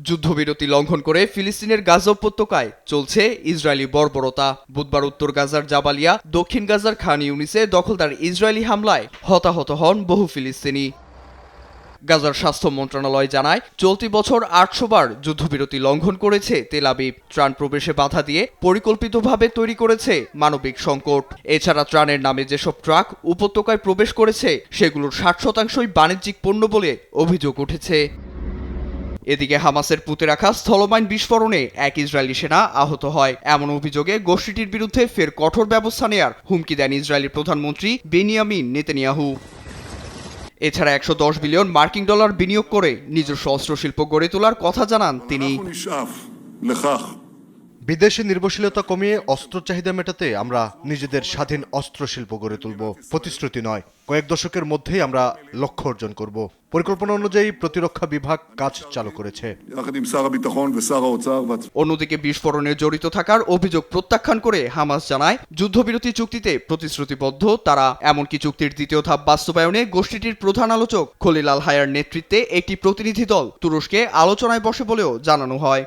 যুদ্ধবিরতি লঙ্ঘন করে ফিলিস্তিনের গাজা উপত্যকায় চলছে ইসরায়েলি বর্বরতা। বুধবার উত্তর গাজার জাবালিয়া, দক্ষিণ গাজার খান ইউনিসে দখলদার ইসরায়েলি হামলায় হতাহত হন বহু ফিলিস্তিনি। গাজার স্বাস্থ্য মন্ত্রণালয় জানায়, চলতি বছর ৮০০ বার যুদ্ধবিরতি লঙ্ঘন করেছে তেল আবিব। ত্রাণ প্রবেশে বাধা দিয়ে পরিকল্পিতভাবে তৈরি করেছে মানবিক সংকট। এছাড়া ত্রাণের নামে যেসব ট্রাক উপত্যকায় প্রবেশ করেছে সেগুলোর ৬০% বাণিজ্যিক পণ্য বলে অভিযোগ উঠেছে। এদিকে হামাসের পুঁতে রাখা স্থলমাইন বিস্ফোরণে এক ইসরায়েলি সেনা আহত হয়। এমন অভিযোগে গোষ্ঠীটির বিরুদ্ধে ফের কঠোর ব্যবস্থা নেয়ার হুমকি দেন ইসরায়েলি প্রধানমন্ত্রী বেনিয়ামিন নেতানিয়াহু। এছাড়া ১১০ বিলিয়ন মার্কিন ডলার বিনিয়োগ করে নিজস্ব অস্ত্রশিল্প গড়ে তোলার কথা জানান তিনি। বিদেশি নির্ভরশীলতা কমিয়ে অস্ত্র চাহিদা মেটাতে আমরা নিজেদের স্বাধীন অস্ত্রশিল্প গড়ে তুলব। প্রতিশ্রুতি নয়, কয়েক দশকের মধ্যেই আমরা লক্ষ্য অর্জন করব। পরিকল্পনা অনুযায়ী প্রতিরক্ষা বিভাগ কাজ চালু করেছে। অন্যদিকে বিস্ফোরণে জড়িত থাকার অভিযোগ প্রত্যাখ্যান করে হামাস জানায়, যুদ্ধবিরতি চুক্তিতে প্রতিশ্রুতিবদ্ধ তারা। এমনকি চুক্তির দ্বিতীয় ধাপ বাস্তবায়নে গোষ্ঠীটির প্রধান আলোচক খলিল আল হায়ার নেতৃত্বে একটি প্রতিনিধি দল তুরস্কে আলোচনায় বসে বলেও জানানো হয়।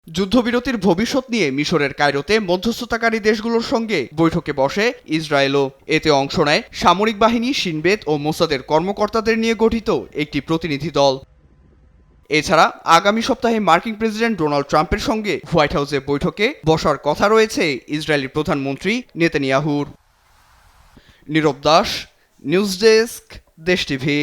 যুদ্ধবিরতির ভবিষ্যৎ নিয়ে মিশরের কায়রোতে মধ্যস্থতাকারী দেশগুলোর সঙ্গে বৈঠকে বসে ইসরায়েলও। এতে অংশ নেয় সামরিক বাহিনী, শিনবেত ও মোসাদের কর্মকর্তাদের নিয়ে গঠিত একটি প্রতিনিধি দল। এছাড়া আগামী সপ্তাহে মার্কিন প্রেসিডেন্ট ডোনাল্ড ট্রাম্পের সঙ্গে হোয়াইট হাউসে বৈঠকে বসার কথা রয়েছে ইসরায়েলি প্রধানমন্ত্রী নেতানিয়াহুর। নীরব দাস, নিউজ ডেস্ক, দেশ টিভি।